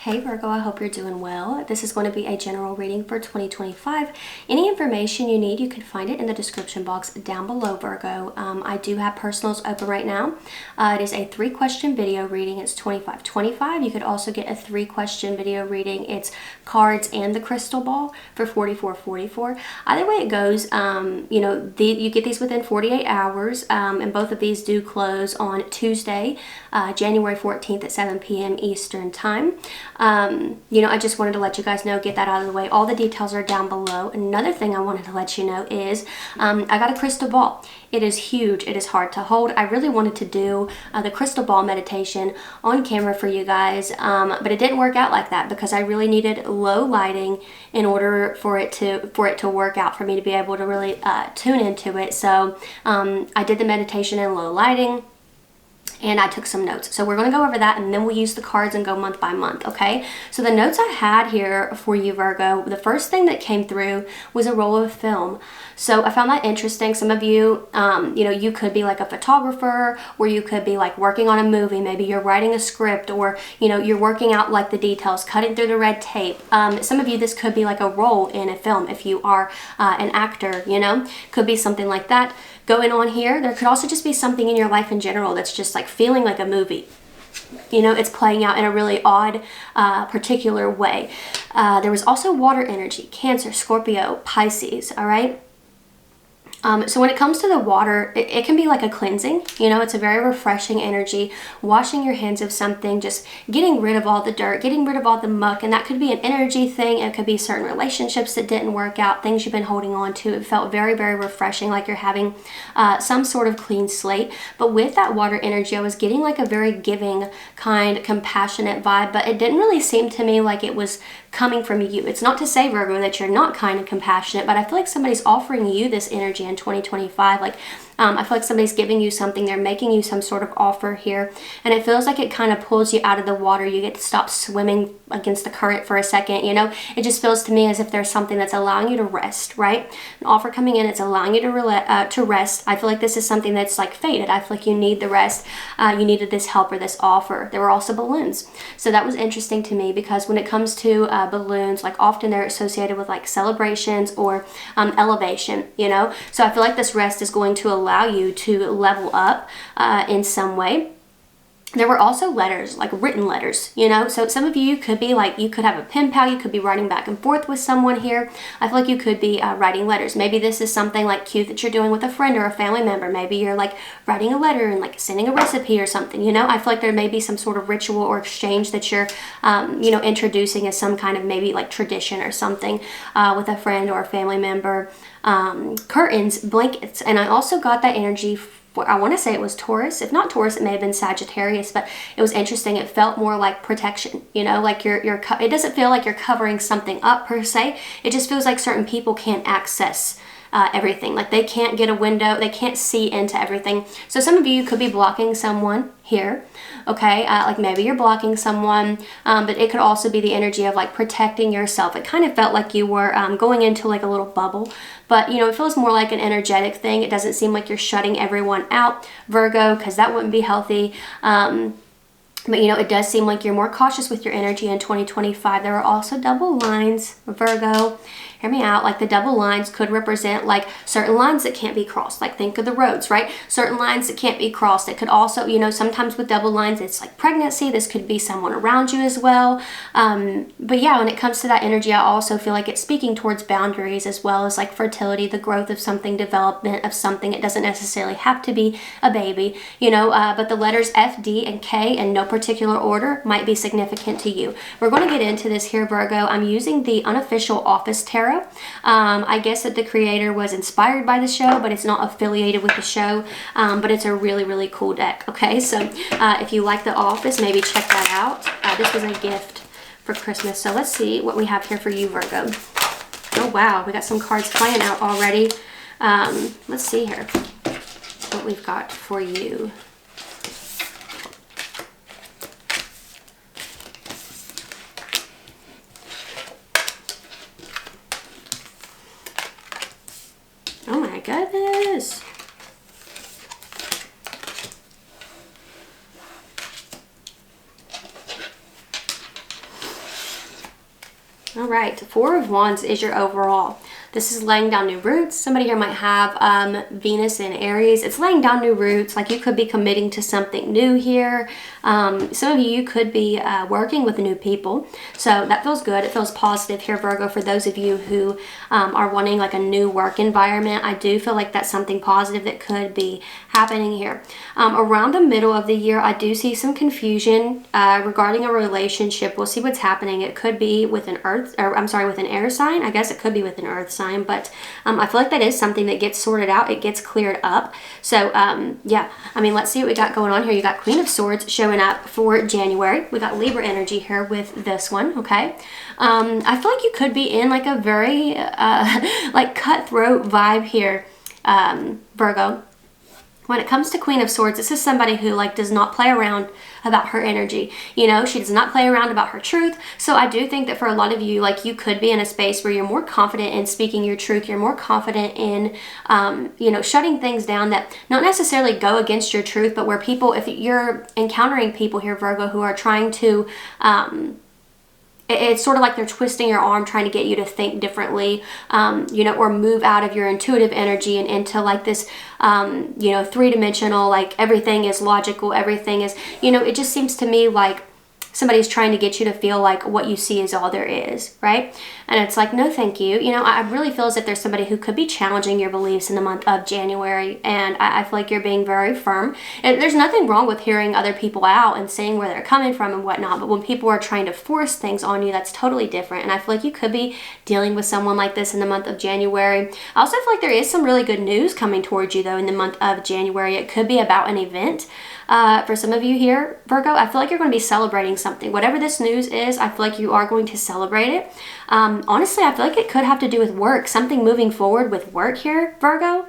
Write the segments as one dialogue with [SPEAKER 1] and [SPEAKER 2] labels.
[SPEAKER 1] Hey Virgo, I hope you're doing well. This is going to be a general reading for 2025. Any information you need, you can find it in the description box down below, Virgo. I do have personals open right now. It is a 3-question video reading. It's $25.25. You could also get a 3-question video reading. It's cards and the crystal ball for $44.44. Either way it goes, you get these within 48 hours, and both of these do close on Tuesday, January 14th at 7 p.m. Eastern Time. I just wanted to let you guys know, get that out of the way. All the details are down below. Another thing I wanted to let you know is I got a crystal ball. It is huge. It is hard to hold. I really wanted to do the crystal ball meditation on camera for you guys, but it didn't work out like that because I really needed low lighting in order for it to work out, for me to be able to really tune into it. So I did the meditation in low lighting, and I took some notes. So we're going to go over that, and then we'll use the cards and go month by month, okay? So the notes I had here for you, Virgo, the first thing that came through was a roll of film. So I found that interesting. Some of you, you could be like a photographer, or you could be like working on a movie. Maybe you're writing a script, or, you're working out like the details, cutting through the red tape. Some of you, this could be like a role in a film if you are an actor, could be something like that going on here. There could also just be something in your life in general that's just like feeling like a movie. It's playing out in a really odd, particular way. There was also water energy, Cancer, Scorpio, Pisces, all right? So when it comes to the water, it can be like a cleansing, it's a very refreshing energy, washing your hands of something, just getting rid of all the dirt, getting rid of all the muck, and that could be an energy thing. It could be certain relationships that didn't work out, things you've been holding on to. It felt very, very refreshing, like you're having some sort of clean slate. But with that water energy, I was getting like a very giving, kind, compassionate vibe, but it didn't really seem to me like it was coming from you. It's not to say, Virgo, that you're not kind and compassionate, but I feel like somebody's offering you this energy in 2025. I feel like somebody's giving you something. They're making you some sort of offer here, and it feels like it kind of pulls you out of the water. You get to stop swimming against the current for a second. It just feels to me as if there's something that's allowing you to rest, right? An offer coming in, it's allowing you to rest. I feel like this is something that's like fated. I feel like you need the rest. You needed this help or this offer. There were also balloons, so that was interesting to me, because when it comes to balloons, like often they're associated with like celebrations or elevation, so I feel like this rest is going to allow you to level up in some way. There were also letters, like written letters, so some of you could be like, you could have a pen pal, you could be writing back and forth with someone here. I feel like you could be writing letters. Maybe this is something like cute that you're doing with a friend or a family member. Maybe you're like writing a letter and like sending a recipe or something, I feel like there may be some sort of ritual or exchange that you're, introducing as some kind of maybe like tradition or something with a friend or a family member. Curtains, blankets, and I also got that energy. I want to say it was Taurus. If not Taurus, it may have been Sagittarius, but it was interesting. It felt more like protection, like it doesn't feel like you're covering something up per se. It just feels like certain people can't access everything. Like they can't get a window, they can't see into everything. So some of you could be blocking someone here, okay? Like maybe you're blocking someone, but it could also be the energy of like protecting yourself. It kind of felt like you were going into like a little bubble, but it feels more like an energetic thing. It doesn't seem like you're shutting everyone out, Virgo, because that wouldn't be healthy. But it does seem like you're more cautious with your energy in 2025. There are also double lines, Virgo. Hear me out. Like the double lines could represent like certain lines that can't be crossed. Like think of the roads, right? Certain lines that can't be crossed. It could also, sometimes with double lines, it's like pregnancy. This could be someone around you as well. But yeah, when it comes to that energy, I also feel like it's speaking towards boundaries as well as like fertility, the growth of something, development of something. It doesn't necessarily have to be a baby, but the letters F, D, and K in no particular order might be significant to you. We're going to get into this here, Virgo. I'm using the unofficial Office Tarot. I guess that the creator was inspired by the show, but it's not affiliated with the show, but it's a really, really cool deck, okay? So if you like The Office, maybe check that out. This was a gift for Christmas. So let's see what we have here for you, Virgo. Oh, wow. We got some cards flying out already. Let's see here what we've got for you. Oh my goodness. All right, Four of Wands is your overall. This is laying down new roots. Somebody here might have Venus in Aries. It's laying down new roots. Like you could be committing to something new here. Some of you could be working with new people. So that feels good. It feels positive here, Virgo, for those of you who are wanting like a new work environment. I do feel like that's something positive that could be happening here. Around the middle of the year, I do see some confusion regarding a relationship. We'll see what's happening. It could be with an with an air sign. I guess it could be with an earth sign, but I feel like that is something that gets sorted out. It gets cleared up. So yeah, I mean, let's see what we got going on here. You got Queen of Swords showing up for January. We got Libra energy here with this one, okay? I feel like you could be in like a very like cutthroat vibe here, Virgo. When it comes to Queen of Swords, this is somebody who like does not play around about her energy. You know, she does not play around about her truth. So I do think that for a lot of you, like you could be in a space where you're more confident in speaking your truth. You're more confident in, you know, shutting things down that not necessarily go against your truth, but where people, if you're encountering people here, Virgo, who are trying to, it's sort of like they're twisting your arm trying to get you to think differently, you know, or move out of your intuitive energy and into like this, you know, three-dimensional, like everything is logical, everything is, you know, it just seems to me like somebody's trying to get you to feel like what you see is all there is, right? And it's like, no, thank you. You know, I really feel as if there's somebody who could be challenging your beliefs in the month of January. And I feel like you're being very firm. And there's nothing wrong with hearing other people out and seeing where they're coming from and whatnot. But when people are trying to force things on you, that's totally different. And I feel like you could be dealing with someone like this in the month of January. I also feel like there is some really good news coming towards you, though, in the month of January. It could be about an event. For some of you here, Virgo, I feel like you're going to be celebrating something. Whatever this news is, I feel like you are going to celebrate it. Honestly, I feel like it could have to do with work, something moving forward with work here, Virgo.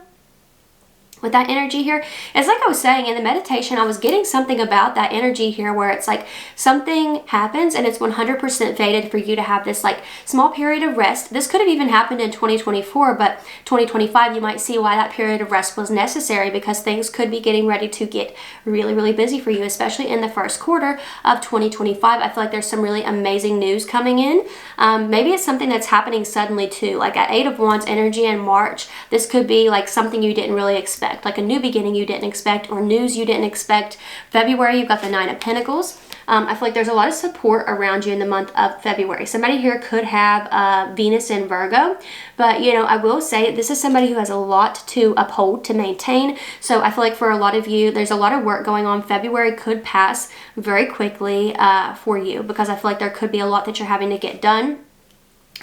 [SPEAKER 1] With that energy here, it's like I was saying in the meditation, I was getting something about that energy here where it's like something happens and it's 100% fated for you to have this like small period of rest. This could have even happened in 2024, but 2025, you might see why that period of rest was necessary, because things could be getting ready to get really, really busy for you, especially in the first quarter of 2025. I feel like there's some really amazing news coming in. Maybe it's something that's happening suddenly too, like at 8 of Wands energy in March. This could be like something you didn't really expect, like a new beginning you didn't expect or news you didn't expect. February, you've got the 9 of Pentacles. I feel like there's a lot of support around you in the month of February. Somebody here could have Venus in Virgo, but you know, I will say this is somebody who has a lot to uphold, to maintain. So I feel like for a lot of you, there's a lot of work going on. February could pass very quickly for you, because I feel like there could be a lot that you're having to get done,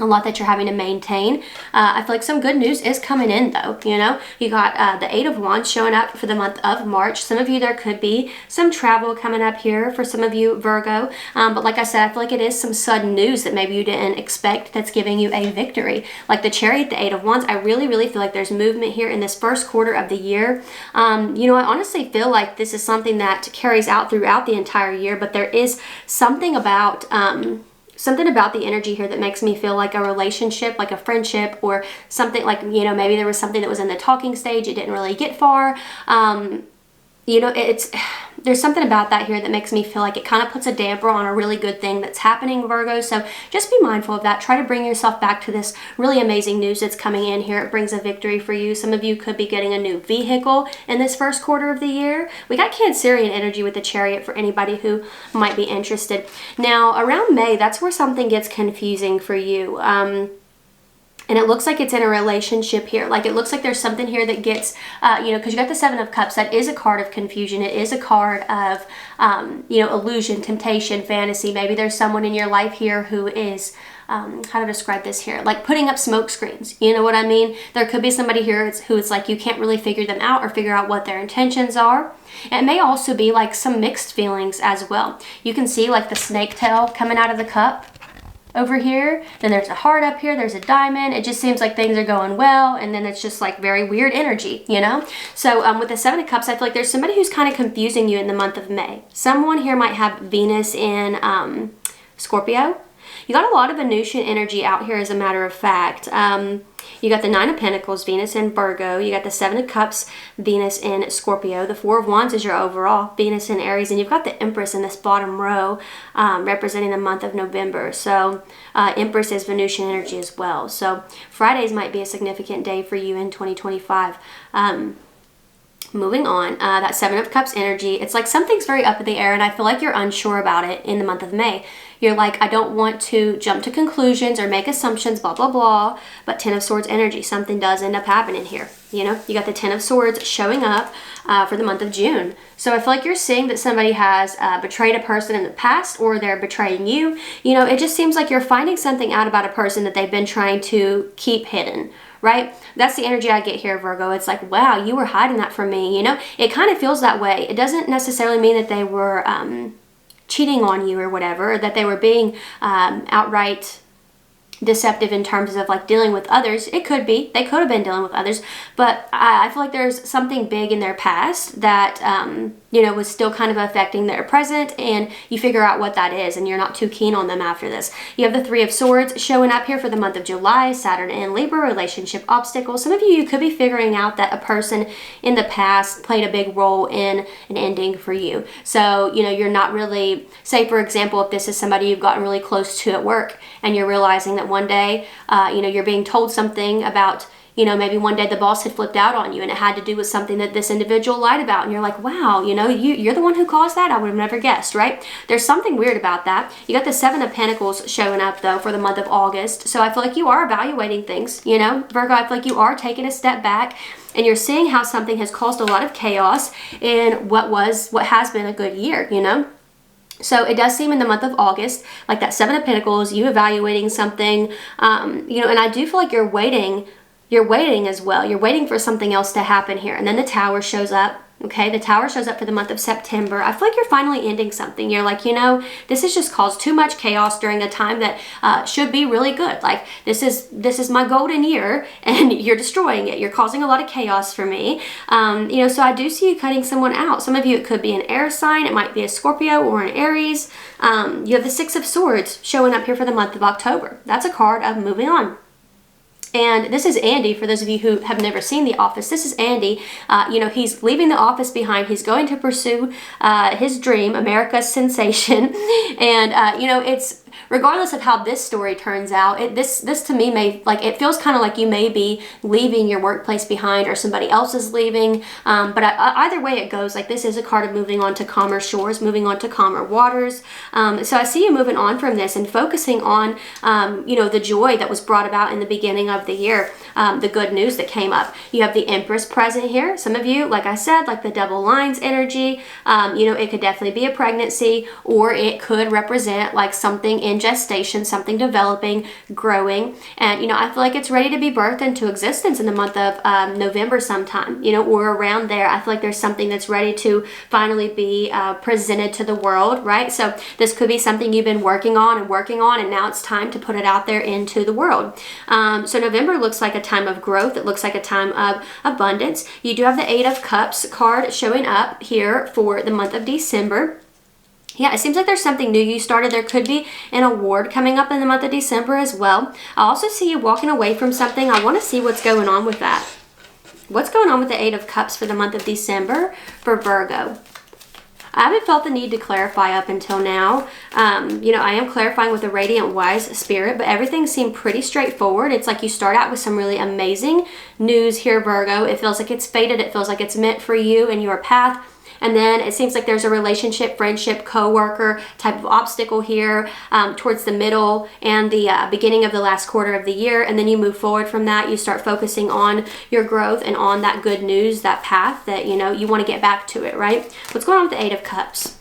[SPEAKER 1] a lot that you're having to maintain. I feel like some good news is coming in though, you know. You got the 8 of Wands showing up for the month of March. Some of you, there could be some travel coming up here for some of you, Virgo. But like I said, I feel like it is some sudden news that maybe you didn't expect that's giving you a victory. Like the Chariot, the 8 of Wands, I really, really feel like there's movement here in this first quarter of the year. You know, I honestly feel like this is something that carries out throughout the entire year, but there is something about the energy here that makes me feel like a relationship, like a friendship, or something like, you know, maybe there was something that was in the talking stage, it didn't really get far. You know, there's something about that here that makes me feel like it kind of puts a damper on a really good thing that's happening, Virgo. So just be mindful of that. Try to bring yourself back to this really amazing news that's coming in here. It brings a victory for you. Some of you could be getting a new vehicle in this first quarter of the year. We got Cancerian energy with the Chariot for anybody who might be interested. Now, around May, that's where something gets confusing for you. And it looks like it's in a relationship here. Like it looks like there's something here that gets, you know, because you got the 7 of Cups. That is a card of confusion. It is a card of, you know, illusion, temptation, fantasy. Maybe there's someone in your life here who is, how to describe this here, like putting up smoke screens. You know what I mean? There could be somebody here who it's like you can't really figure them out or figure out what their intentions are. It may also be like some mixed feelings as well. You can see like the snake tail coming out of the cup over here, then there's a heart up here, there's a diamond. It just seems like things are going well, and then it's just like very weird energy, you know. So with the 7 of Cups, I feel like there's somebody who's kind of confusing you in the month of May. Someone here might have Venus in Scorpio. You got a lot of Venusian energy out here, as a matter of fact. You got the Nine of Pentacles, Venus in Virgo. You got the Seven of Cups, Venus in Scorpio. The Four of Wands is your overall, Venus in Aries. And you've got the Empress in this bottom row, representing the month of November. So Empress is Venusian energy as well. So Fridays might be a significant day for you in 2025. Moving on, that Seven of Cups energy, it's like something's very up in the air, and I feel like you're unsure about it in the month of May. You're like, I don't want to jump to conclusions or make assumptions, blah, blah, blah. But Ten of Swords energy, something does end up happening here. You know, you got the Ten of Swords showing up for the month of June. So I feel like you're seeing that somebody has betrayed a person in the past, or they're betraying you. You know, it just seems like you're finding something out about a person that they've been trying to keep hidden. Right? That's the energy I get here, Virgo. It's like, wow, you were hiding that from me. You know, it kind of feels that way. It doesn't necessarily mean that they were cheating on you or whatever, or that they were being outright deceptive in terms of like dealing with others. It could be. They could have been dealing with others. But I feel like there's something big in their past that, you know, was still kind of affecting their present, and you figure out what that is, and you're not too keen on them after this. You have the Three of Swords showing up here for the month of July, Saturn in Libra, relationship obstacles. Some of you could be figuring out that a person in the past played a big role in an ending for you. So, you know, you're not really, say for example, if this is somebody you've gotten really close to at work, and you're realizing that one day, you know, you're being told something about, you know, maybe one day the boss had flipped out on you, and it had to do with something that this individual lied about. And you're like, wow, you know, you're the one who caused that? I would have never guessed, right? There's something weird about that. You got the Seven of Pentacles showing up, though, for the month of August. So I feel like you are evaluating things, you know, Virgo. I feel like you are taking a step back, and you're seeing how something has caused a lot of chaos in what has been a good year, you know? So it does seem in the month of August, like that Seven of Pentacles, you evaluating something, you know, and I do feel like you're waiting as well. You're waiting for something else to happen here. And then the Tower shows up. Okay, the Tower shows up for the month of September. I feel like you're finally ending something. You're like, you know, this has just caused too much chaos during a time that should be really good. Like, this is my golden year, and you're destroying it. You're causing a lot of chaos for me. You know, so I do see you cutting someone out. Some of you, it could be an air sign. It might be a Scorpio or an Aries. You have the Six of Swords showing up here for the month of October. That's a card of moving on. And this is Andy, for those of you who have never seen The Office. This is Andy. You know, he's leaving the office behind. He's going to pursue his dream, America's sensation. And, you know, it's regardless of how this story turns out, this to me it feels kind of like you may be leaving your workplace behind, or somebody else is leaving. But either way it goes, like, this is a card of moving on to calmer shores, moving on to calmer waters. So I see you moving on from this and focusing on, you know, the joy that was brought about in the beginning of the year, the good news that came up. You have the Empress present here. Some of you, like I said, like the double lines energy, you know, it could definitely be a pregnancy, or it could represent like something in gestation, something developing, growing. And, you know, I feel like it's ready to be birthed into existence in the month of November sometime, you know, or around there. I feel like there's something that's ready to finally be presented to the world, right? So this could be something you've been working on, and now it's time to put it out there into the world. So November looks like a time of growth. It looks like a time of abundance. You do have the Eight of Cups card showing up here for the month of December. Yeah, it seems like there's something new you started. There could be an award coming up in the month of December as well. I also see you walking away from something. I want to see what's going on with that. What's going on with the Eight of Cups for the month of December for Virgo? I haven't felt the need to clarify up until now. You know, I am clarifying with a radiant wise spirit, but everything seemed pretty straightforward. It's like you start out with some really amazing news here, Virgo. It feels like it's fated. It feels like it's meant for you and your path. And then it seems like there's a relationship, friendship, co-worker type of obstacle here towards the middle and the beginning of the last quarter of the year. And then you move forward from that. You start focusing on your growth and on that good news, that path that, you know, you want to get back to it, right? What's going on with the Eight of Cups?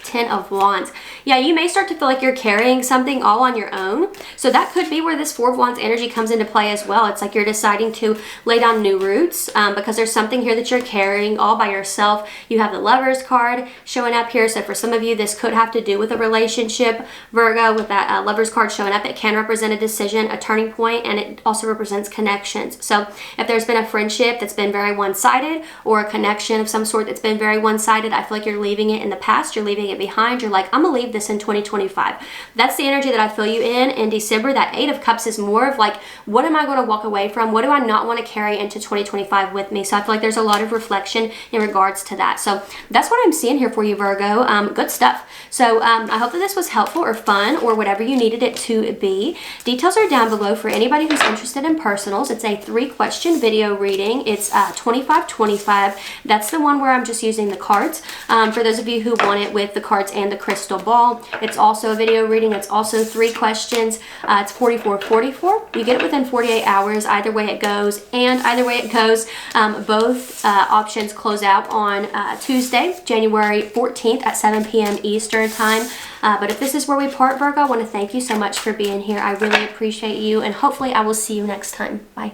[SPEAKER 1] Ten of Wands. Yeah, you may start to feel like you're carrying something all on your own. So that could be where this Four of Wands energy comes into play as well. It's like you're deciding to lay down new roots because there's something here that you're carrying all by yourself. You have the Lovers card showing up here. So for some of you, this could have to do with a relationship, Virgo, with that Lovers card showing up. It can represent a decision, a turning point, and it also represents connections. So if there's been a friendship that's been very one-sided, or a connection of some sort that's been very one-sided, I feel like you're leaving it in the past, you're leaving it behind, you're like, I'm gonna leave this in 2025. That's the energy that I feel you in December. That Eight of Cups is more of like, what am I going to walk away from? What do I not want to carry into 2025 with me? So I feel like there's a lot of reflection in regards to that. So that's what I'm seeing here for you, Virgo. Good stuff. So I hope that this was helpful or fun or whatever you needed it to be. Details are down below for anybody who's interested in personals. It's a 3-question video reading. It's 25-25. That's the one where I'm just using the cards. For those of you who want it with the cards and the crystal ball, it's also a video reading. It's also 3 questions. It's 44-44. You get it within 48 hours. Either way it goes, and either way it goes, both options close out on Tuesday, January 14th at 7 p.m. Eastern time. But if this is where we part, Virgo, I want to thank you so much for being here. I really appreciate you, and hopefully I will see you next time. Bye.